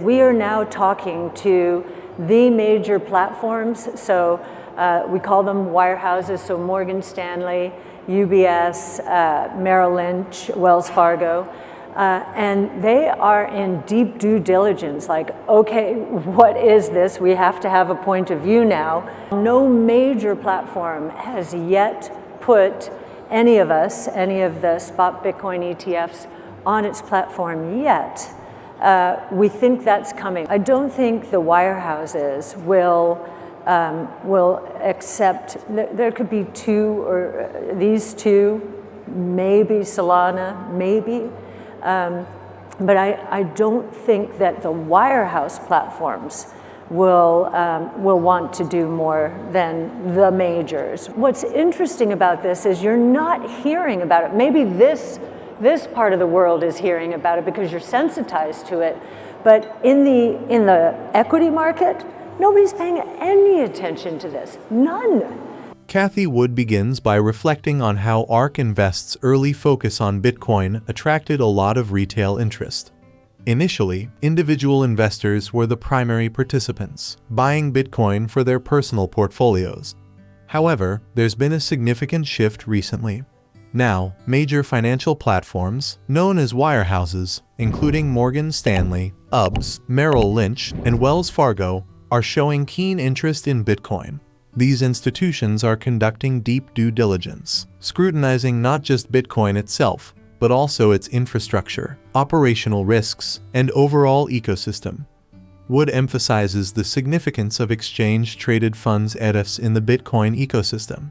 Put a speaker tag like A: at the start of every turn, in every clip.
A: We are now talking to the major platforms, so we call them wirehouses, so Morgan Stanley, UBS, Merrill Lynch, Wells Fargo, and they are in deep due diligence, like, okay, what is this? We have to have a point of view now. No major platform has yet put any of the spot Bitcoin ETFs on its platform yet. We think that's coming. I don't think the wirehouses will accept. There could be two, or these two, maybe Solana, maybe, but I don't think that the wirehouse platforms will want to do more than the majors. What's interesting about this is you're not hearing about it. Maybe this part of the world is hearing about it because you're sensitized to it, but in the equity market, nobody's paying any attention to this. None.
B: Cathie Wood begins by reflecting on how ARK Invest's early focus on Bitcoin attracted a lot of retail interest. Initially, individual investors were the primary participants, buying Bitcoin for their personal portfolios. However, there's been a significant shift recently. Now, major financial platforms, known as wirehouses, including Morgan Stanley, UBS, Merrill Lynch, and Wells Fargo, are showing keen interest in Bitcoin. These institutions are conducting deep due diligence, scrutinizing not just Bitcoin itself, but also its infrastructure, operational risks, and overall ecosystem. Wood emphasizes the significance of exchange-traded funds ETFs in the Bitcoin ecosystem.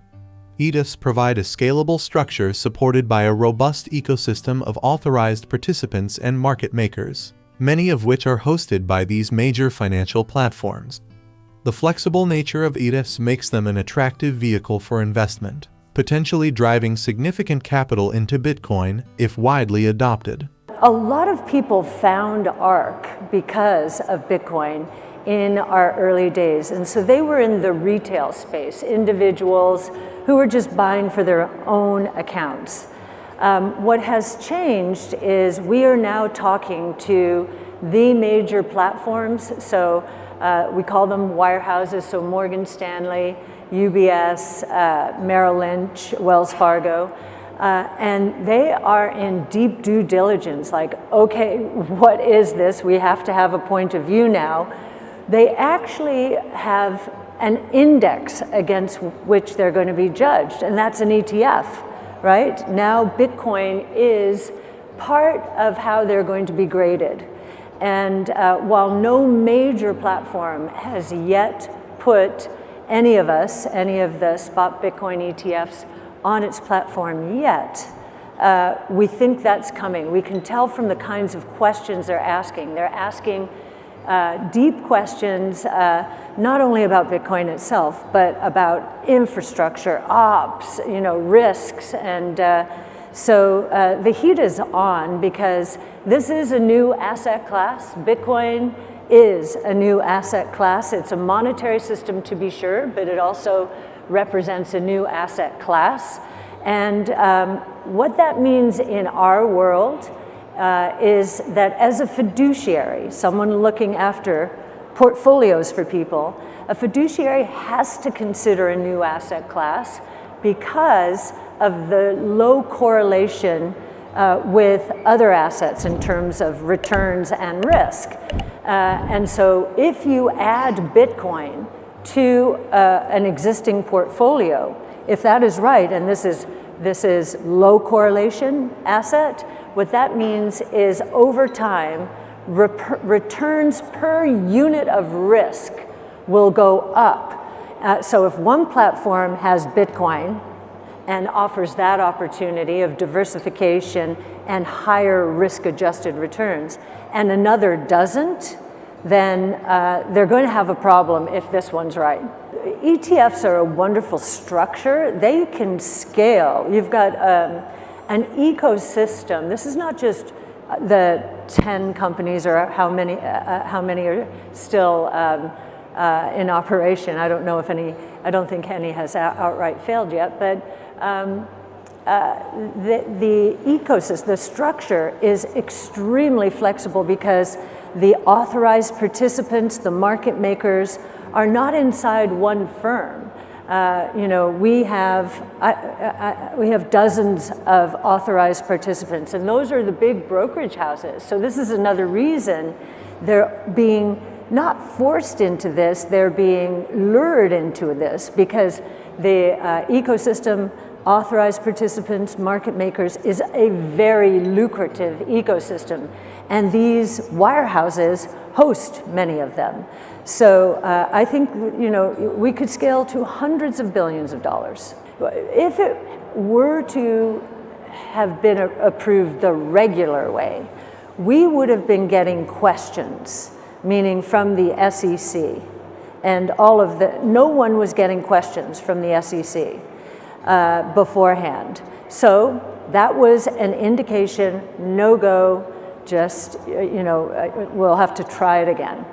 B: ETFs provide a scalable structure supported by a robust ecosystem of authorized participants and market makers, many of which are hosted by these major financial platforms. The flexible nature of ETFs makes them an attractive vehicle for investment, potentially driving significant capital into Bitcoin if widely adopted.
A: A lot of people found ARK because of Bitcoin in our early days, and so they were in the retail space, individuals who were just buying for their own accounts. What has changed is we are now talking to the major platforms, so we call them wirehouses, so Morgan Stanley, UBS, Merrill Lynch, Wells Fargo, and they are in deep due diligence, like, okay, what is this? We have to have a point of view now. They actually have an index against which they're going to be judged, and that's an ETF, right? Now Bitcoin is part of how they're going to be graded. And while no major platform has yet put any of the spot Bitcoin ETFs on its platform yet, we think that's coming. We can tell from the kinds of questions they're asking. They're asking deep questions, not only about Bitcoin itself, but about infrastructure, ops, risks, and so the heat is on because this is a new asset class. Bitcoin is a new asset class. It's a monetary system, to be sure, but it also represents a new asset class. And what that means in our world is that as a fiduciary, someone looking after portfolios for people, a fiduciary has to consider a new asset class because of the low correlation with other assets in terms of returns and risk. And so if you add Bitcoin to an existing portfolio, if that is right, and this is low correlation asset, what that means is over time, returns per unit of risk will go up. So if one platform has Bitcoin and offers that opportunity of diversification and higher risk-adjusted returns, and another doesn't, then they're going to have a problem if this one's right. ETFs are a wonderful structure. They can scale. You've got an ecosystem. This is not just the 10 companies or how many are still in operation. I don't know if any, I don't think any has outright failed yet, but the ecosystem, the structure is extremely flexible because the authorized participants, the market makers, are not inside one firm. We have dozens of authorized participants, and those are the big brokerage houses. So this is another reason they're being not forced into this, they're being lured into this, because the ecosystem, authorized participants, market makers, is a very lucrative ecosystem. And these wirehouses host many of them. So I think, we could scale to hundreds of billions of dollars. If it were to have been approved the regular way, we would have been getting questions, meaning from the SEC, and no one was getting questions from the SEC beforehand. So that was an indication, no go, just, we'll have to try it again.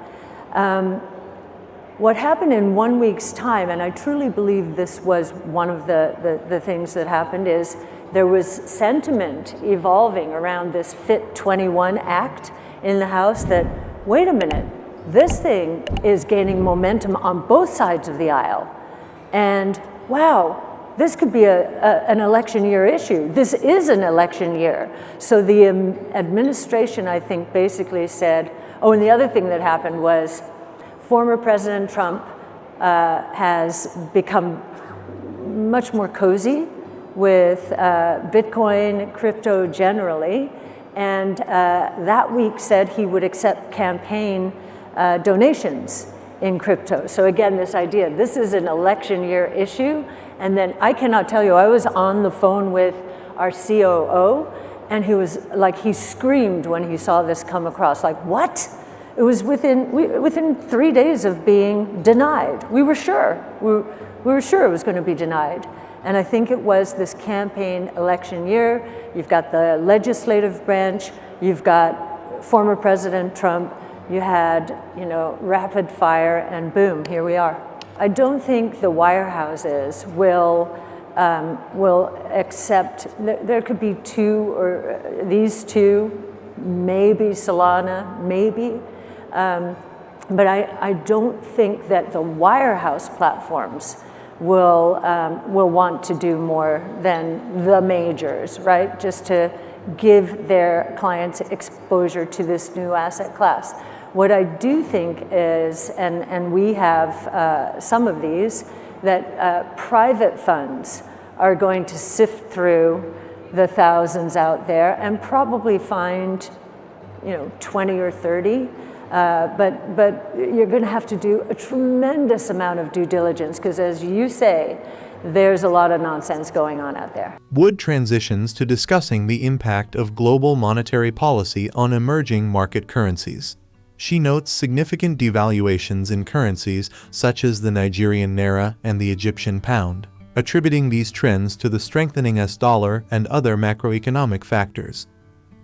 A: What happened in 1 week's time, and I truly believe this was one of the things that happened, is there was sentiment evolving around this Fit 21 Act in the House that, wait a minute, this thing is gaining momentum on both sides of the aisle. And wow, this could be an election year issue. This is an election year. So the administration, I think, basically said, oh, and the other thing that happened was former President Trump has become much more cozy with Bitcoin, crypto generally, and that week said he would accept campaign donations in crypto. So again, this idea, this is an election year issue. And then I cannot tell you, I was on the phone with our COO, and he was like, he screamed when he saw this come across, like, what? It was within 3 days of being denied. We were sure. We were sure it was going to be denied. And I think it was this campaign election year. You've got the legislative branch. You've got former President Trump. You had, rapid fire, and boom, here we are. I don't think the wirehouses will accept. There could be two, or these two, maybe Solana, maybe. But I don't think that the wirehouse platforms will want to do more than the majors, right? Just to give their clients exposure to this new asset class. What I do think is, and we have some of these, that private funds are going to sift through the thousands out there and probably find, 20 or 30. But you're going to have to do a tremendous amount of due diligence because, as you say, there's a lot of nonsense going on out there.
B: Wood transitions to discussing the impact of global monetary policy on emerging market currencies. She notes significant devaluations in currencies such as the Nigerian naira and the Egyptian pound, attributing these trends to the strengthening US dollar and other macroeconomic factors.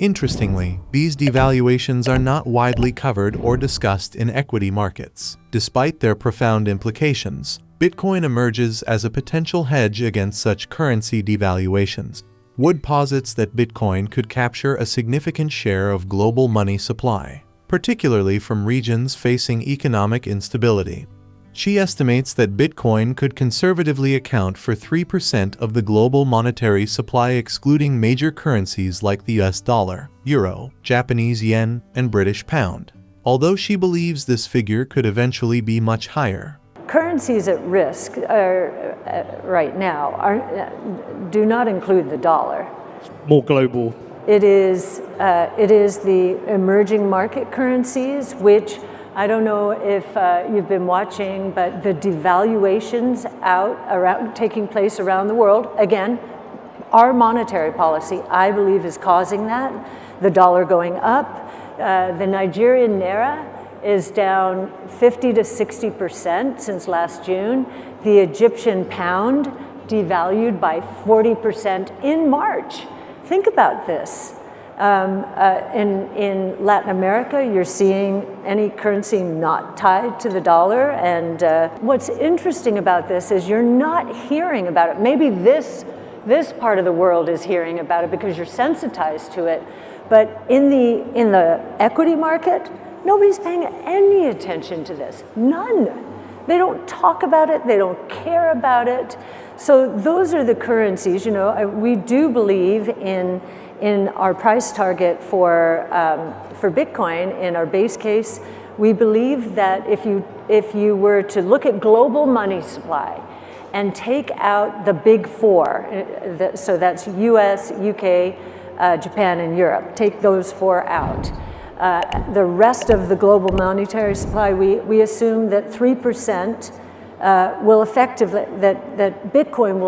B: Interestingly, these devaluations are not widely covered or discussed in equity markets. Despite their profound implications, Bitcoin emerges as a potential hedge against such currency devaluations. Wood posits that Bitcoin could capture a significant share of global money supply, particularly from regions facing economic instability. She estimates that Bitcoin could conservatively account for 3% of the global monetary supply, excluding major currencies like the US dollar, euro, Japanese yen, and British pound, although she believes this figure could eventually be much higher.
A: Currencies at risk right now do not include the dollar.
C: More global.
A: It is the emerging market currencies, which I don't know if you've been watching, but the devaluations taking place around the world, again, our monetary policy, I believe, is causing that. The dollar going up, the Nigerian naira is down 50 to 60% since last June. The Egyptian pound devalued by 40% in March. Think about this. In Latin America, you're seeing any currency not tied to the dollar. And what's interesting about this is you're not hearing about it. Maybe this part of the world is hearing about it because you're sensitized to it. But in the equity market, Nobody's paying any attention to this, none. They don't talk about it, they don't care about it. So those are the currencies. We do believe in our price target for Bitcoin. In our base case, we believe that if you were to look at global money supply and take out the big four, so that's US, UK, Japan, and Europe, take those four out. The rest of the global monetary supply, we assume that 3% will effectively, that Bitcoin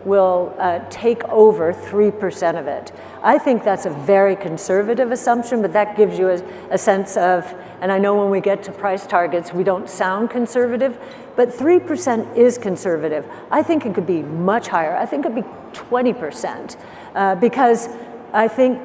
A: will take over 3% of it. I think that's a very conservative assumption, but that gives you a sense of, and I know when we get to price targets, we don't sound conservative, but 3% is conservative. I think it could be much higher. I think it could be 20%, because I think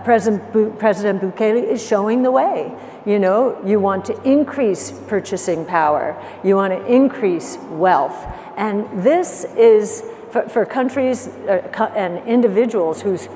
A: President Bukele is showing the way. You want to increase purchasing power. You want to increase wealth. And this is, for countries and individuals whose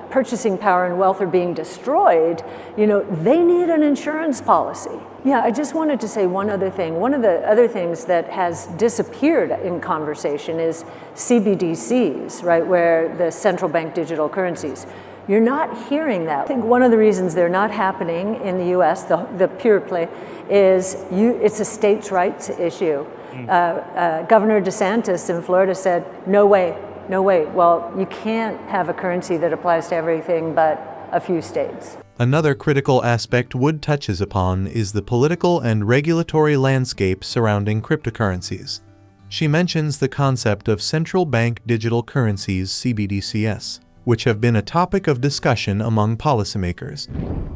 A: purchasing power and wealth are being destroyed, they need an insurance policy. Yeah, I just wanted to say one other thing. One of the other things that has disappeared in conversation is CBDCs, right, where the central bank digital currencies. You're not hearing that. I think one of the reasons they're not happening in the US, the pure play, is it's a states' rights issue. Governor DeSantis in Florida said, no way. Well, you can't have a currency that applies to everything but a few states.
B: Another critical aspect Wood touches upon is the political and regulatory landscape surrounding cryptocurrencies. She mentions the concept of central bank digital currencies, CBDCs, which have been a topic of discussion among policymakers.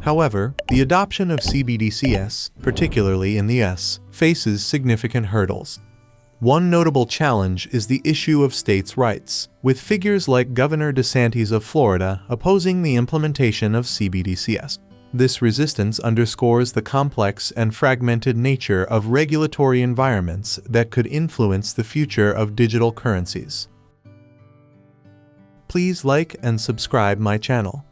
B: However, the adoption of CBDCs, particularly in the US, faces significant hurdles. One notable challenge is the issue of states' rights, with figures like Governor DeSantis of Florida opposing the implementation of CBDCs. This resistance underscores the complex and fragmented nature of regulatory environments that could influence the future of digital currencies. Please like and subscribe my channel.